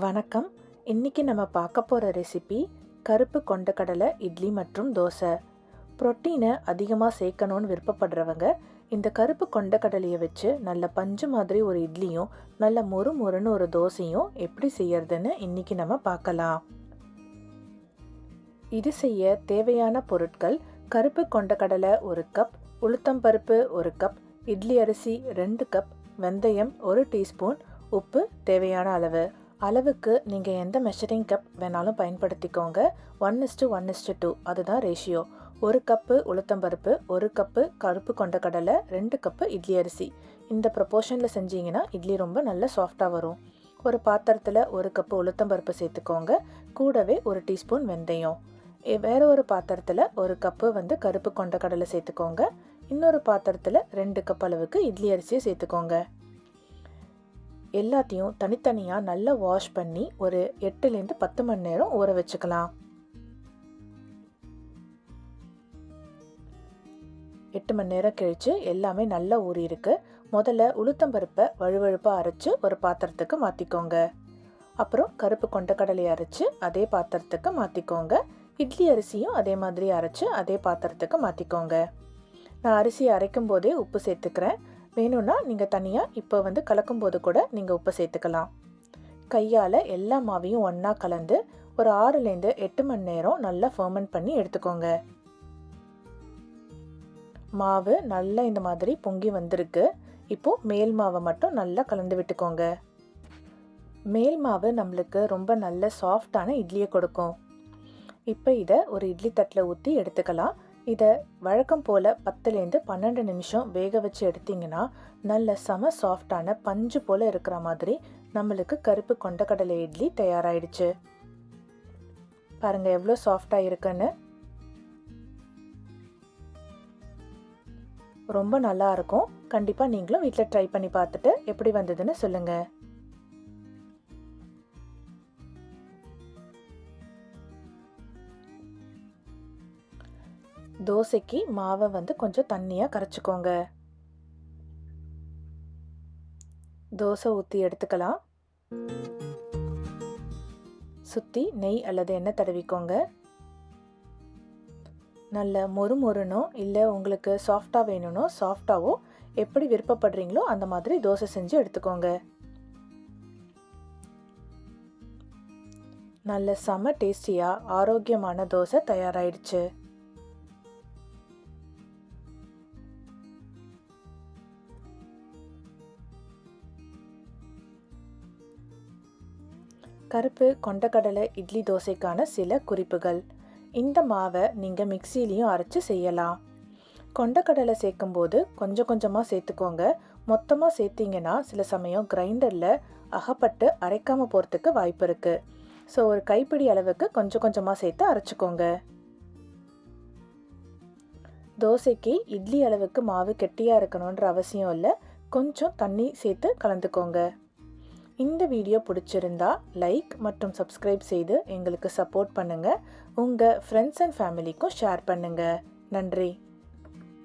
வணக்கம். இன்னைக்கு நம்ம பார்க்க போகிற ரெசிபி கருப்பு கொண்டக்கடலை இட்லி மற்றும் தோசை. புரோட்டீனை அதிகமாக சேர்க்கணும்னு விருப்பப்படுறவங்க இந்த கருப்பு கொண்டக்கடலையை வச்சு நல்ல பஞ்சு மாதிரி ஒரு இட்லியும் நல்ல மொறு மொறுன்னு ஒரு தோசையும் எப்படி செய்யறதுன்னு இன்னைக்கு நம்ம பார்க்கலாம். இது செய்ய தேவையான பொருட்கள்: கருப்பு கொண்டக்கடலை 1 கப், உளுத்தம்பருப்பு 1 கப், இட்லி அரிசி 2 கப், வெந்தயம் 1 டீஸ்பூன், உப்பு தேவையான அளவுக்கு நீங்கள் எந்த மெஷரிங் கப் வேணாலும் பயன்படுத்திக்கோங்க. 1:1:2 அதுதான் ரேஷியோ. 1 கப்பு உளுத்தம்பருப்பு, 1 கப்பு கருப்பு கொண்டக்கடலை, 2 கப்பு இட்லி அரிசி. இந்த ப்ரொப்போர்ஷனில் செஞ்சீங்கன்னா இட்லி ரொம்ப நல்ல சாஃப்டாக வரும். ஒரு பாத்திரத்தில் 1 கப்பு உளுத்தம்பருப்பு சேர்த்துக்கோங்க. கூடவே 1 டீஸ்பூன் வெந்தயம். வேறு ஒரு பாத்திரத்தில் 1 கப்பு கருப்பு கொண்டக்கடலை சேர்த்துக்கோங்க. இன்னொரு பாத்திரத்தில் 2 கப் அளவுக்கு இட்லி அரிசியை சேர்த்துக்கோங்க. எல்லாத்தையும் தனித்தனியாக நல்லா வாஷ் பண்ணி ஒரு 8லேருந்து 10 மணி நேரம் ஊற வச்சுக்கலாம். 8 மணி நேரம் கழித்து எல்லாமே நல்லா ஊறியிருக்கு. முதல்ல உளுத்தம்பருப்பை வழுவழுப்பாக அரைச்சி ஒரு பாத்திரத்துக்கு மாற்றிக்கோங்க. அப்புறம் கருப்பு கொண்டக்கடலையை அரைச்சி அதே பாத்திரத்துக்கு மாற்றிக்கோங்க. இட்லி அரிசியும் அதே மாதிரி அரைச்சி அதே பாத்திரத்துக்கு மாற்றிக்கோங்க. நான் அரிசியை அரைக்கும் போதே உப்பு சேர்த்துக்கிறேன். வேணும்னா நீங்கள் தனியாக இப்போ கலக்கும் போது கூட நீங்கள் உப்பு சேர்த்துக்கலாம். கையால் எல்லா மாவையும் ஒன்றா கலந்து ஒரு 6லேருந்து 8 மணி நேரம் நல்லா ஃபர்மெண்ட் பண்ணி எடுத்துக்கோங்க. மாவு நல்லா இந்த மாதிரி பொங்கி வந்திருக்கு. இப்போது மேல் மாவை மட்டும் நல்லா கலந்து விட்டுக்கோங்க. மேல் மாவு நம்மளுக்கு ரொம்ப நல்ல சாஃப்டான இட்லியை கொடுக்கும். இப்போ இதை ஒரு இட்லி தட்டில் ஊற்றி எடுத்துக்கலாம். இதை வழக்கம் போல் 10லேருந்து 12 நிமிஷம் வேக வச்சு எடுத்திங்கன்னா நல்ல செம சாஃப்டான பஞ்சு போல் இருக்கிற மாதிரி நம்மளுக்கு கருப்பு கொண்டக்கடலை இட்லி தயாராகிடுச்சு. பாருங்கள் எவ்வளோ சாஃப்டாக இருக்குன்னு. ரொம்ப நல்லா இருக்கும். கண்டிப்பாக நீங்களும் வீட்டில் ட்ரை பண்ணி பார்த்துட்டு எப்படி வந்ததுன்னு சொல்லுங்கள். தோசைக்கு மாவை கொஞ்சம் தண்ணியாக கரைச்சிக்கோங்க. தோசை ஊற்றி எடுத்துக்கலாம். சுற்றி நெய் அல்லது எண்ணெய் தடவிக்கோங்க. நல்ல மொறு மொறுனோ இல்லை உங்களுக்கு சாஃப்டாக வேணும்னோ சாஃப்டாவோ எப்படி விருப்பப்படுறீங்களோ அந்த மாதிரி தோசை செஞ்சு எடுத்துக்கோங்க. நல்ல செம டேஸ்டியாக ஆரோக்கியமான தோசை தயாராகிடுச்சு. கருப்பு கொண்டக்கடலை இட்லி தோசைக்கான சில குறிப்புகள்: இந்த மாவை நீங்கள் மிக்சிலையும் அரைச்சி செய்யலாம். கொண்டக்கடலை சேர்க்கும்போது கொஞ்சம் கொஞ்சமாக சேர்த்துக்கோங்க. மொத்தமாக சேர்த்திங்கன்னா சில சமயம் கிரைண்டரில் அகப்பட்டு அரைக்காமல் போகிறதுக்கு வாய்ப்பு இருக்குது. ஸோ ஒரு கைப்பிடி அளவுக்கு கொஞ்சம் கொஞ்சமாக சேர்த்து அரைச்சிக்கோங்க. தோசைக்கு இட்லி அளவுக்கு மாவு கெட்டியாக இருக்கணுன்ற அவசியம் இல்லை. கொஞ்சம் தண்ணி சேர்த்து கலந்துக்கோங்க. இந்த வீடியோ பிடிச்சிருந்தா லைக் மற்றும் சப்ஸ்கிரைப் செய்து எங்களுக்கு சப்போர்ட் பண்ணுங்கள். உங்கள் ஃப்ரெண்ட்ஸ் அண்ட் ஃபேமிலிக்கும் ஷேர் பண்ணுங்கள். நன்றி.